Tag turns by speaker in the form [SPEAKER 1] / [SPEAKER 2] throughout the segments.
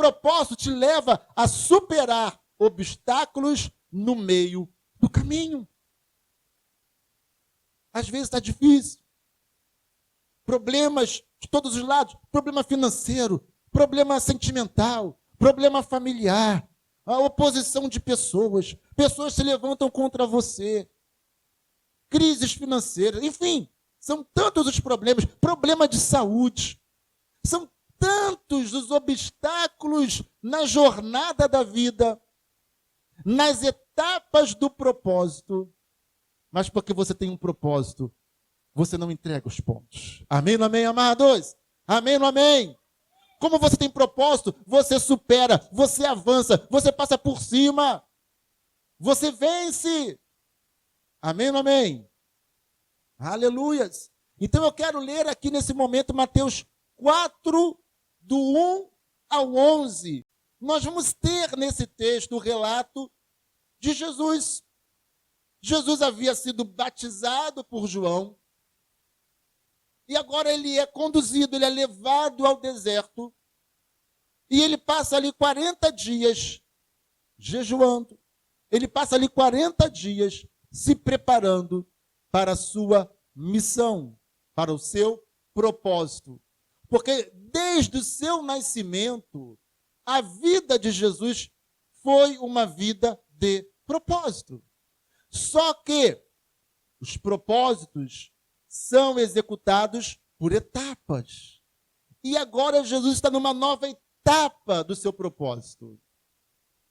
[SPEAKER 1] propósito te leva a superar obstáculos no meio do caminho. Às vezes está difícil. Problemas de todos os lados. Problema financeiro, problema sentimental, problema familiar, a oposição de pessoas. Pessoas se levantam contra você. Crises financeiras, enfim. São tantos os problemas. Problema de saúde. São tantos os obstáculos na jornada da vida, nas etapas do propósito. Mas porque você tem um propósito, você não entrega os pontos. Amém, não amém, amados? Amém, não amém? Como você tem propósito, você supera, você avança, você passa por cima. Você vence. Amém, não amém? Aleluias. Então eu quero ler aqui nesse momento Mateus 4, do 1 ao 11. Nós vamos ter nesse texto o relato de Jesus. Jesus havia sido batizado por João. E agora ele é conduzido, ele é levado ao deserto. E ele passa ali 40 dias jejuando. Ele passa ali 40 dias se preparando para a sua missão, para o seu propósito. Porque desde o seu nascimento, a vida de Jesus foi uma vida de propósito. Só que os propósitos são executados por etapas. E agora Jesus está numa nova etapa do seu propósito.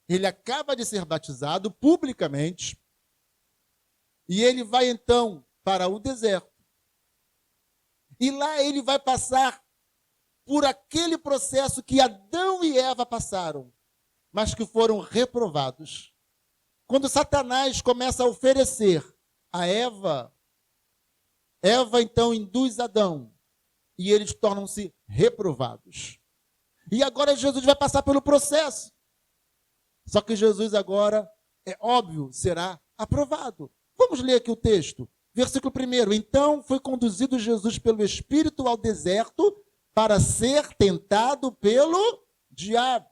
[SPEAKER 1] Ele acaba de ser batizado publicamente e ele vai então para o deserto. E lá ele vai passar por aquele processo que Adão e Eva passaram, mas que foram reprovados. Quando Satanás começa a oferecer a Eva, Eva então induz Adão e eles tornam-se reprovados. E agora Jesus vai passar pelo processo. Só que Jesus agora, é óbvio, será aprovado. Vamos ler aqui o texto. Versículo 1. Então foi conduzido Jesus pelo Espírito ao deserto para ser tentado pelo diabo.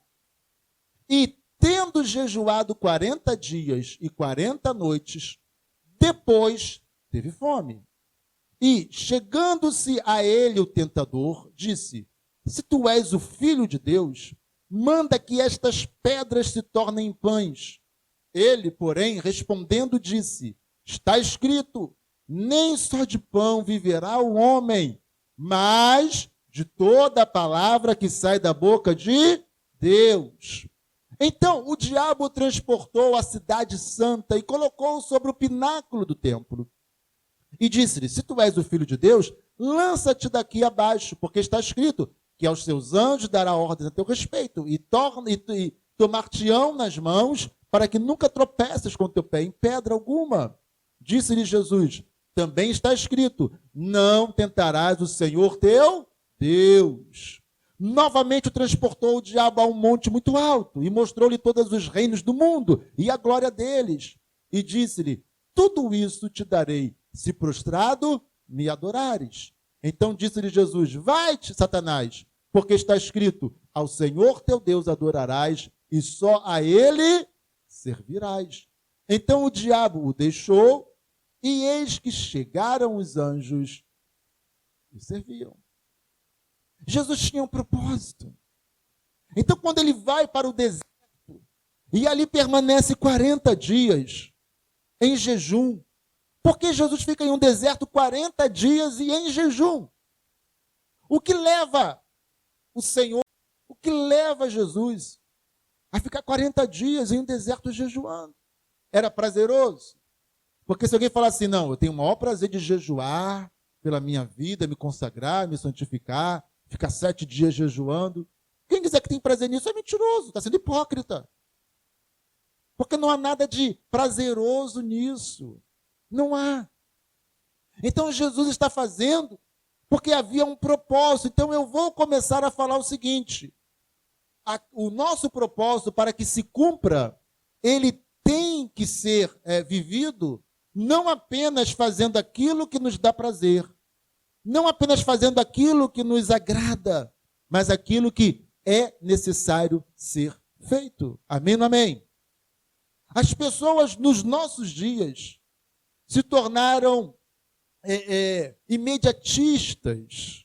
[SPEAKER 1] E tendo jejuado 40 dias e 40 noites, depois teve fome. E, chegando-se a ele o tentador, disse: se tu és o Filho de Deus, manda que estas pedras se tornem pães. Ele, porém, respondendo, disse: está escrito, nem só de pão viverá o homem, mas de toda a palavra que sai da boca de Deus. Então, o diabo transportou a cidade santa e colocou-o sobre o pináculo do templo. E disse-lhe: se tu és o Filho de Deus, lança-te daqui abaixo, porque está escrito que aos seus anjos dará ordens a teu respeito, e tomar-te-ão nas mãos, para que nunca tropeces com teu pé em pedra alguma. Disse-lhe Jesus: também está escrito, não tentarás o Senhor teu Deus. Novamente o transportou o diabo a um monte muito alto, e mostrou-lhe todos os reinos do mundo, e a glória deles. E disse-lhe: tudo isso te darei, se prostrado me adorares. Então disse-lhe Jesus: vai-te, Satanás, porque está escrito, ao Senhor teu Deus adorarás, e só a ele servirás. Então o diabo o deixou, e eis que chegaram os anjos e serviam. Jesus tinha um propósito. Então quando ele vai para o deserto, e ali permanece 40 dias em jejum, porque Jesus fica em um deserto 40 dias e em jejum. O que leva o Senhor, o que leva Jesus a ficar 40 dias em um deserto jejuando? Era prazeroso? Porque se alguém falar assim, não, eu tenho o maior prazer de jejuar pela minha vida, me consagrar, me santificar, ficar 7 dias jejuando. Quem quiser que tem prazer nisso é mentiroso, está sendo hipócrita. Porque não há nada de prazeroso nisso. Não há. Então Jesus está fazendo porque havia um propósito. Então eu vou começar a falar o seguinte: o nosso propósito, para que se cumpra, ele tem que ser vivido não apenas fazendo aquilo que nos dá prazer, não apenas fazendo aquilo que nos agrada, mas aquilo que é necessário ser feito. Amém ou não amém? As pessoas nos nossos dias se tornaram imediatistas.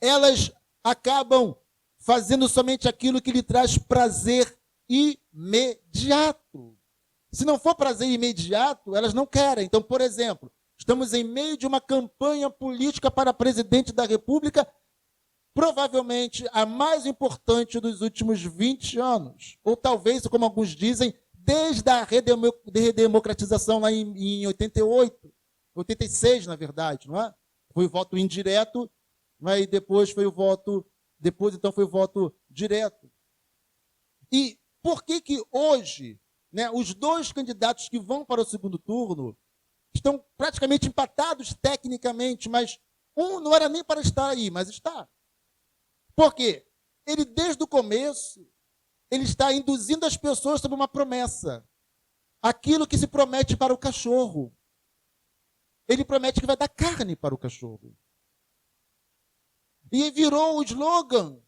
[SPEAKER 1] Elas acabam fazendo somente aquilo que lhe traz prazer imediato. Se não for prazer imediato, elas não querem. Então, por exemplo, estamos em meio de uma campanha política para presidente da República, provavelmente a mais importante dos últimos 20 anos. Ou talvez, como alguns dizem, desde a redemocratização lá em 88, 86, na verdade, não é? Foi o voto indireto, mas depois foi o voto, então foi o voto direto. E por que que hoje, né, os dois candidatos que vão para o segundo turno estão praticamente empatados tecnicamente, mas um não era nem para estar aí, mas está. Por quê? Ele, desde o começo, ele está induzindo as pessoas sobre uma promessa. Aquilo que se promete para o cachorro. Ele promete que vai dar carne para o cachorro. E virou o slogan.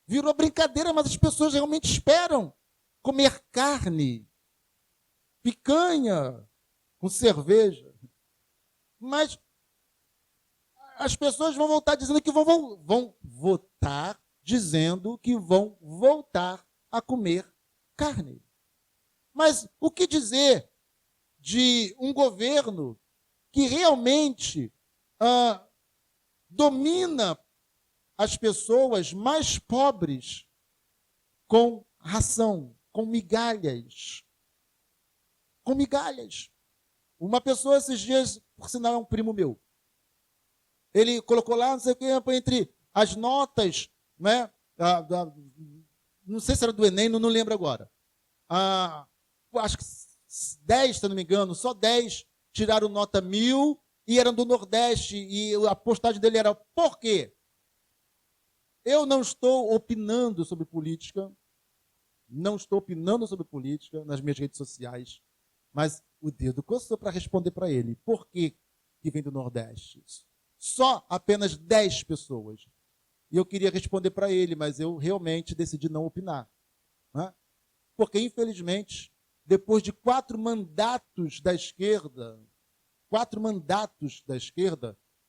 [SPEAKER 1] Virou brincadeira, mas as pessoas realmente esperam comer carne, picanha, com cerveja. Mas as pessoas vão voltar dizendo que vão votar dizendo que vão voltar a comer carne. Mas o que dizer de um governo que realmente domina as pessoas mais pobres com ração, com migalhas? Com migalhas. Uma pessoa esses dias, por sinal é um primo meu, ele colocou lá, não sei o que, entre as notas, né, não sei se era do Enem, não lembro agora. Acho que 10, se eu não me engano, só 10 tiraram nota 1000 e eram do Nordeste, e a postagem dele era: por quê? Eu não estou opinando sobre política, nas minhas redes sociais, mas o dedo coçou para responder para ele. Por que que vem do Nordeste? Só apenas 10 pessoas. E eu queria responder para ele, mas eu realmente decidi não opinar. Né? Porque, infelizmente, depois de 4 mandatos da esquerda,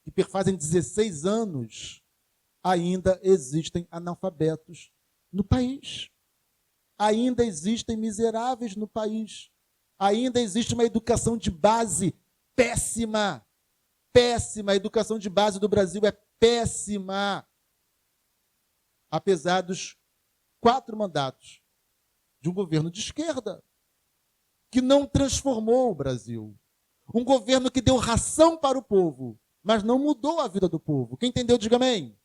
[SPEAKER 1] que perfazem 16 anos, ainda existem analfabetos no país. Ainda existem miseráveis no país. Ainda existe uma educação de base péssima. Péssima. A educação de base do Brasil é péssima. Apesar dos 4 mandatos de um governo de esquerda, que não transformou o Brasil. Um governo que deu ração para o povo, mas não mudou a vida do povo. Quem entendeu, diga amém.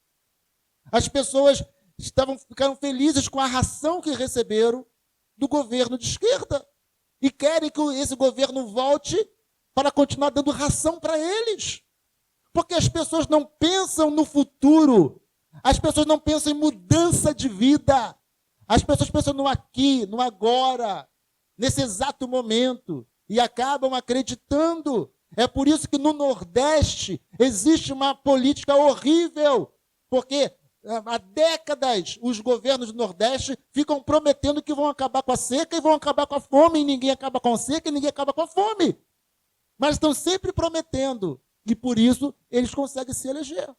[SPEAKER 1] As pessoas ficaram felizes com a ração que receberam do governo de esquerda e querem que esse governo volte para continuar dando ração para eles. Porque as pessoas não pensam no futuro, as pessoas não pensam em mudança de vida, as pessoas pensam no aqui, no agora, nesse exato momento, e acabam acreditando. É por isso que no Nordeste existe uma política horrível, porque há décadas os governos do Nordeste ficam prometendo que vão acabar com a seca e vão acabar com a fome, e ninguém acaba com a seca e ninguém acaba com a fome. Mas estão sempre prometendo, e por isso eles conseguem se eleger.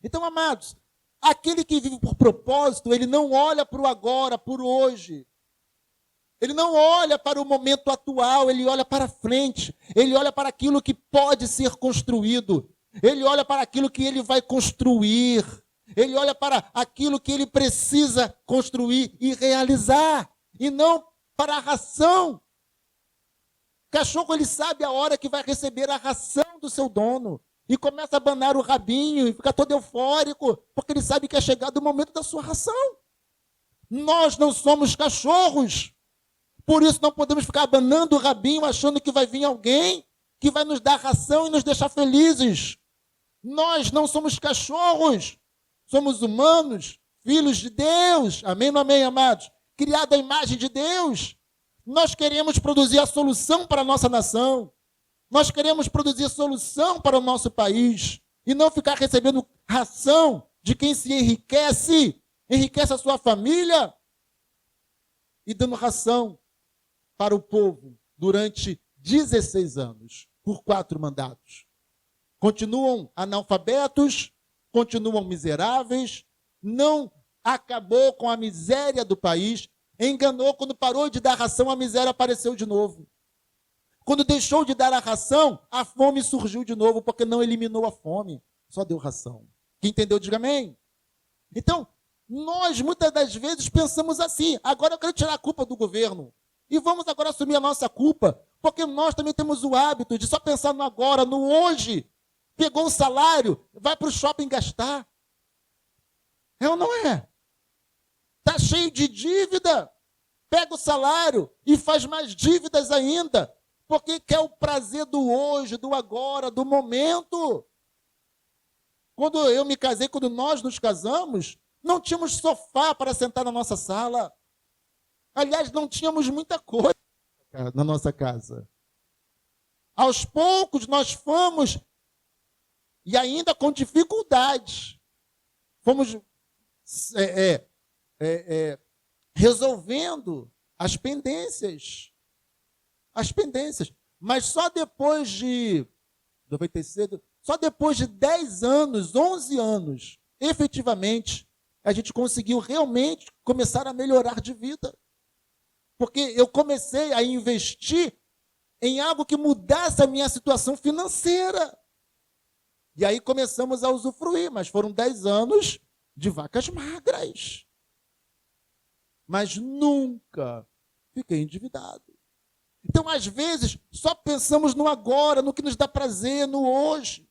[SPEAKER 1] Então, amados, aquele que vive por propósito, ele não olha para o agora, para o hoje. Ele não olha para o momento atual, ele olha para frente. Ele olha para aquilo que pode ser construído. Ele olha para aquilo que ele vai construir. Ele olha para aquilo que ele precisa construir e realizar. E não para a ração. O cachorro, ele sabe a hora que vai receber a ração do seu dono. E começa a abanar o rabinho e fica todo eufórico, porque ele sabe que é chegado o momento da sua ração. Nós não somos cachorros. Por isso não podemos ficar abanando o rabinho achando que vai vir alguém que vai nos dar ração e nos deixar felizes. Nós não somos cachorros. Somos humanos, filhos de Deus. Amém ou não amém, amados? Criados à imagem de Deus. Nós queremos produzir a solução para a nossa nação. Nós queremos produzir solução para o nosso país. E não ficar recebendo ração de quem se enriquece enriquece a sua família e dando ração para o povo durante 16 anos, por 4 mandatos. Continuam analfabetos, continuam miseráveis, não acabou com a miséria do país, enganou, quando parou de dar ração, a miséria apareceu de novo. Quando deixou de dar a ração, a fome surgiu de novo, porque não eliminou a fome, só deu ração. Quem entendeu, diga amém. Então, nós muitas das vezes pensamos assim, agora eu quero tirar a culpa do governo, e vamos agora assumir a nossa culpa, porque nós também temos o hábito de só pensar no agora, no hoje. Pegou o salário, vai para o shopping gastar. É ou não é? Está cheio de dívida, pega o salário e faz mais dívidas ainda, porque quer o prazer do hoje, do agora, do momento. Quando eu me casei, quando nós nos casamos, não tínhamos sofá para sentar na nossa sala. Aliás, não tínhamos muita coisa na nossa casa. Aos poucos nós fomos, e ainda com dificuldades, fomos resolvendo as pendências. As pendências. Mas só depois de 96, só depois de 10 anos, 11 anos, efetivamente, a gente conseguiu realmente começar a melhorar de vida. Porque eu comecei a investir em algo que mudasse a minha situação financeira. E aí começamos a usufruir, mas foram 10 anos de vacas magras. Mas nunca fiquei endividado. Então, às vezes, só pensamos no agora, no que nos dá prazer, no hoje.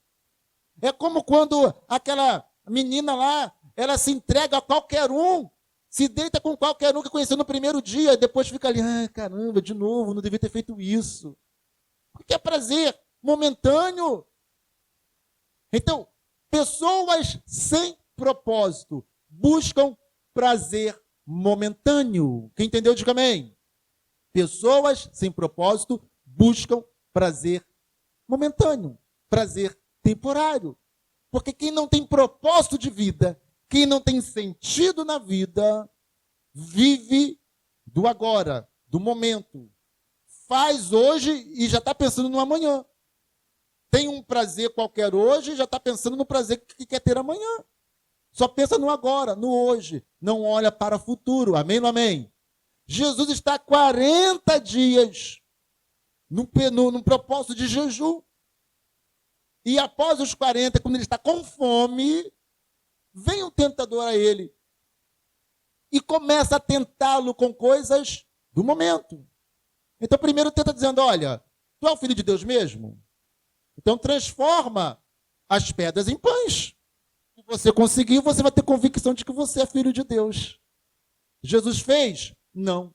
[SPEAKER 1] É como quando aquela menina lá, ela se entrega a qualquer um, se deita com qualquer um que conheceu no primeiro dia, e depois fica ali, caramba, de novo, não devia ter feito isso. Porque é prazer momentâneo. Então, pessoas sem propósito buscam prazer momentâneo. Quem entendeu, diga amém. Pessoas sem propósito buscam prazer momentâneo, prazer temporário. Porque quem não tem propósito de vida, quem não tem sentido na vida, vive do agora, do momento. Faz hoje e já está pensando no amanhã. Tem um prazer qualquer hoje e já está pensando no prazer que quer ter amanhã. Só pensa no agora, no hoje. Não olha para o futuro. Amém ou amém? Jesus está 40 dias num propósito de jejum. E após os 40, quando ele está com fome, vem o tentador a ele e começa a tentá-lo com coisas do momento. Então, primeiro tenta dizendo, olha, tu é o filho de Deus mesmo? Então, transforma as pedras em pães. Se você conseguir, você vai ter convicção de que você é filho de Deus. Jesus fez? Não.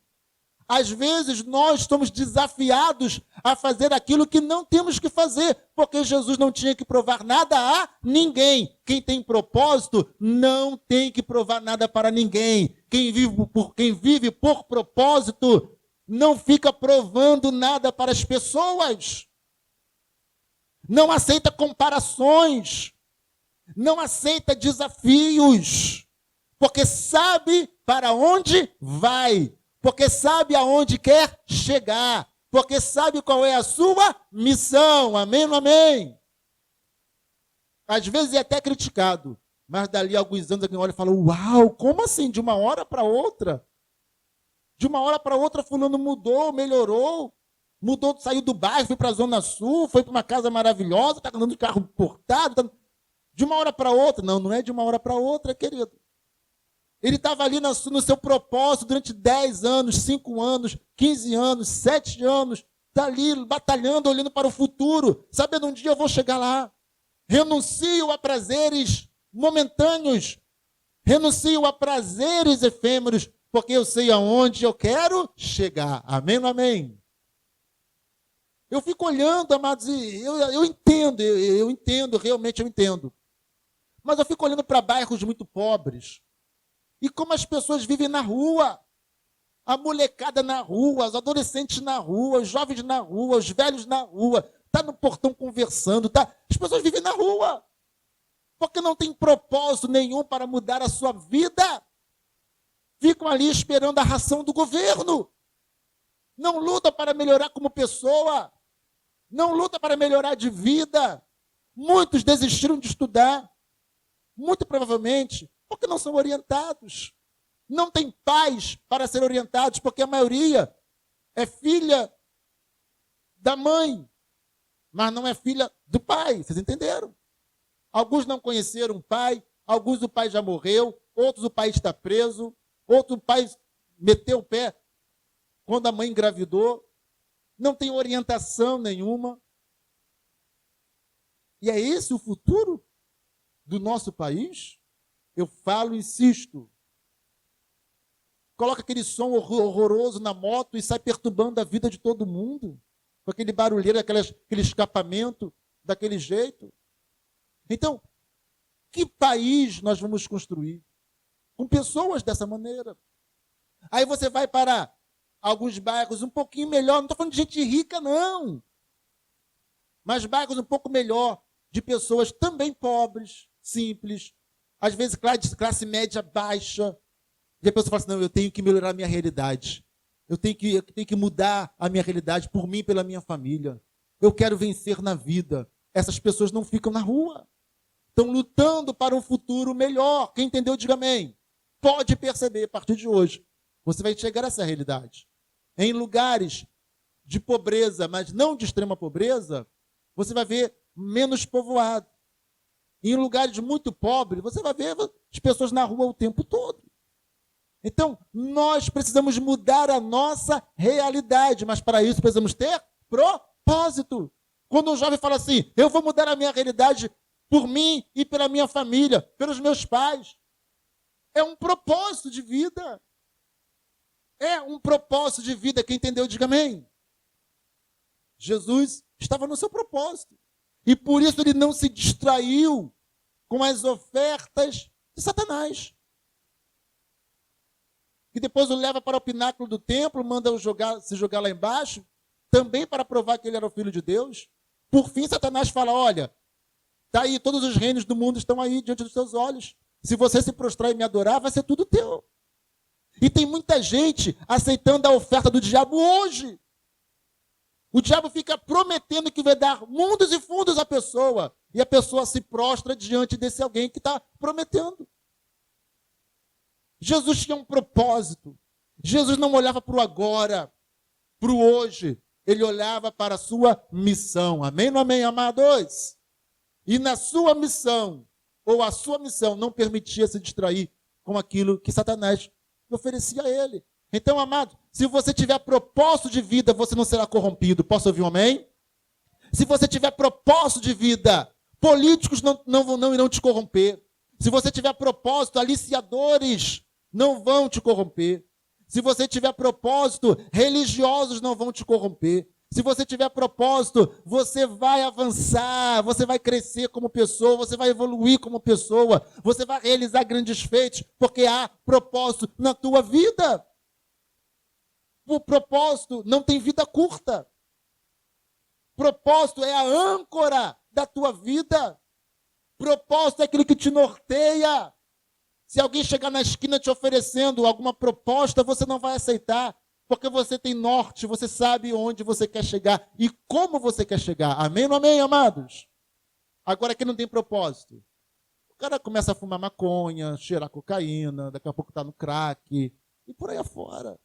[SPEAKER 1] Às vezes, nós somos desafiados a fazer aquilo que não temos que fazer, porque Jesus não tinha que provar nada a ninguém. Quem tem propósito não tem que provar nada para ninguém. Quem vive por propósito não fica provando nada para as pessoas. Não aceita comparações. Não aceita desafios. Porque sabe para onde vai. Porque sabe aonde quer chegar. Porque sabe qual é a sua missão. Amém ou amém? Às vezes é até criticado. Mas dali a alguns anos alguém olha e fala, uau, como assim? De uma hora para outra? De uma hora para outra fulano mudou, melhorou. Mudou, saiu do bairro, foi para a Zona Sul, foi para uma casa maravilhosa, está andando de carro importado. Tá... De uma hora para outra. Não, não é de uma hora para outra, querido. Ele estava ali no seu propósito durante 10 anos, 5 anos, 15 anos, 7 anos. Está ali batalhando, olhando para o futuro. Sabendo, um dia eu vou chegar lá. Renuncio a prazeres momentâneos. Renuncio a prazeres efêmeros, porque eu sei aonde eu quero chegar. Amém ou amém? Eu fico olhando, amados, e eu entendo, realmente eu entendo. Mas eu fico olhando para bairros muito pobres. E como as pessoas vivem na rua. A molecada na rua, os adolescentes na rua, os jovens na rua, os velhos na rua. Está no portão conversando, tá? As pessoas vivem na rua. Porque não tem propósito nenhum para mudar a sua vida. ficam ali esperando a ração do governo. Não lutam para melhorar como pessoa. Não lutam para melhorar de vida. Muitos desistiram de estudar. Muito provavelmente porque não são orientados. Não tem pais para ser orientados, porque a maioria é filha da mãe, mas não é filha do pai. Vocês entenderam? Alguns não conheceram o pai, alguns o pai já morreu, outros o pai está preso, outro pai meteu o pé quando a mãe engravidou. Não tem orientação nenhuma. E é esse o futuro do nosso país? Eu falo, insisto. Coloca aquele som horroroso na moto e sai perturbando a vida de todo mundo. Com aquele barulheiro, aquele escapamento, daquele jeito. Então, que país nós vamos construir? Com pessoas dessa maneira. Aí você vai para alguns bairros um pouquinho melhor, não estou falando de gente rica, não. Mas bairros um pouco melhor, de pessoas também pobres, simples, às vezes classe média baixa. E a pessoa fala assim, não, eu tenho que melhorar a minha realidade. Eu tenho que mudar a minha realidade por mim e pela minha família. Eu quero vencer na vida. Essas pessoas não ficam na rua. Estão lutando para um futuro melhor. Quem entendeu, diga amém. Pode perceber, a partir de hoje, você vai chegar a essa realidade. Em lugares de pobreza, mas não de extrema pobreza, você vai ver menos povoado. Em lugares muito pobres, você vai ver as pessoas na rua o tempo todo. Então, nós precisamos mudar a nossa realidade, mas para isso precisamos ter propósito. Quando um jovem fala assim, eu vou mudar a minha realidade por mim e pela minha família, pelos meus pais, é um propósito de vida. É um propósito de vida. Quem entendeu, diga amém. Jesus estava no seu propósito. E por isso ele não se distraiu com as ofertas de Satanás. Que depois o leva para o pináculo do templo, manda se jogar lá embaixo, também para provar que ele era o Filho de Deus. Por fim, Satanás fala, olha, está aí, todos os reinos do mundo estão aí diante dos seus olhos. Se você se prostrar e me adorar, vai ser tudo teu. E tem muita gente aceitando a oferta do diabo hoje. O diabo fica prometendo que vai dar mundos e fundos à pessoa. E a pessoa se prostra diante desse alguém que está prometendo. Jesus tinha um propósito. Jesus não olhava para o agora, para o hoje. Ele olhava para a sua missão. Amém ou não amém, amados? E na sua missão, ou a sua missão, não permitia se distrair com aquilo que Satanás oferecia a ele. Então, amado, se você tiver propósito de vida, você não será corrompido. Posso ouvir um amém? Se você tiver propósito de vida, políticos não irão te corromper. Se você tiver propósito, aliciadores não vão te corromper. Se você tiver propósito, religiosos não vão te corromper. Se você tiver propósito, você vai avançar, você vai crescer como pessoa, você vai evoluir como pessoa, você vai realizar grandes feitos, porque há propósito na tua vida. O propósito não tem vida curta. Propósito é a âncora da tua vida. Propósito é aquilo que te norteia. Se alguém chegar na esquina te oferecendo alguma proposta, você não vai aceitar, porque você tem norte, você sabe onde você quer chegar e como você quer chegar. Amém ou não amém, amados? Agora, quem não tem propósito? O cara começa a fumar maconha, cheirar cocaína, daqui a pouco está no crack e por aí afora.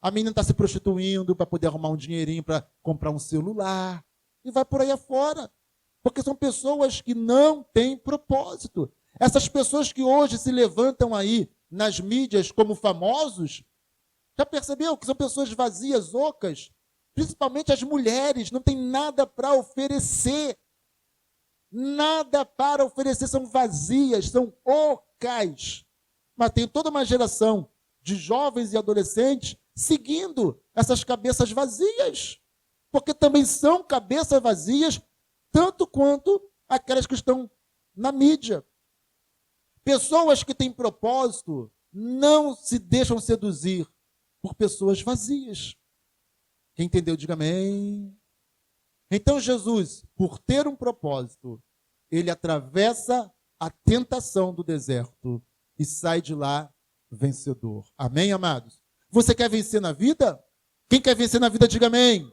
[SPEAKER 1] A menina está se prostituindo para poder arrumar um dinheirinho para comprar um celular e vai por aí afora. Porque são pessoas que não têm propósito. Essas pessoas que hoje se levantam aí nas mídias como famosos, já percebeu que são pessoas vazias, ocas? Principalmente as mulheres, não tem nada para oferecer. Nada para oferecer, são vazias, são ocas. Mas tem toda uma geração de jovens e adolescentes seguindo essas cabeças vazias. Porque também são cabeças vazias, tanto quanto aquelas que estão na mídia. Pessoas que têm propósito não se deixam seduzir por pessoas vazias. Quem entendeu, diga amém. Então Jesus, por ter um propósito, ele atravessa a tentação do deserto e sai de lá vencedor. Amém, amados? Você quer vencer na vida? Quem quer vencer na vida, diga amém.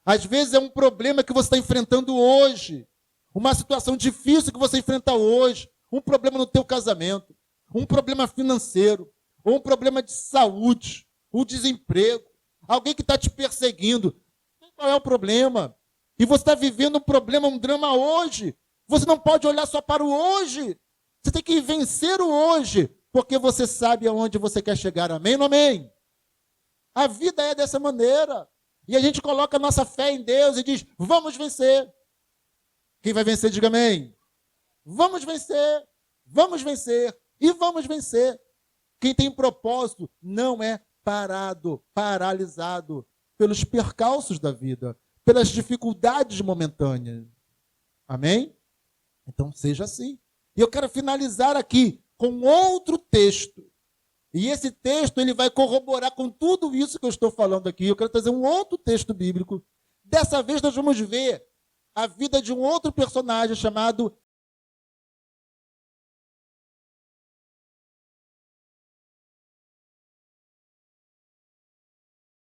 [SPEAKER 1] Às vezes é um problema que você está enfrentando hoje, uma situação difícil que você enfrenta hoje, um problema no teu casamento, um problema financeiro, ou um problema de saúde, o desemprego, alguém que está te perseguindo. Qual é o problema? E você está vivendo um problema, um drama hoje. Você não pode olhar só para o hoje. Você tem que vencer o hoje, porque você sabe aonde você quer chegar. Amém ou não amém? A vida é dessa maneira. E a gente coloca a nossa fé em Deus e diz, vamos vencer. Quem vai vencer, diga amém. Vamos vencer e vamos vencer. Quem tem propósito não é paralisado pelos percalços da vida, pelas dificuldades momentâneas. Amém? Então seja assim. E eu quero finalizar aqui com outro texto. E esse texto ele vai corroborar com tudo isso que eu estou falando aqui. Eu quero trazer um outro texto bíblico. Dessa vez nós vamos ver a vida de um outro personagem chamado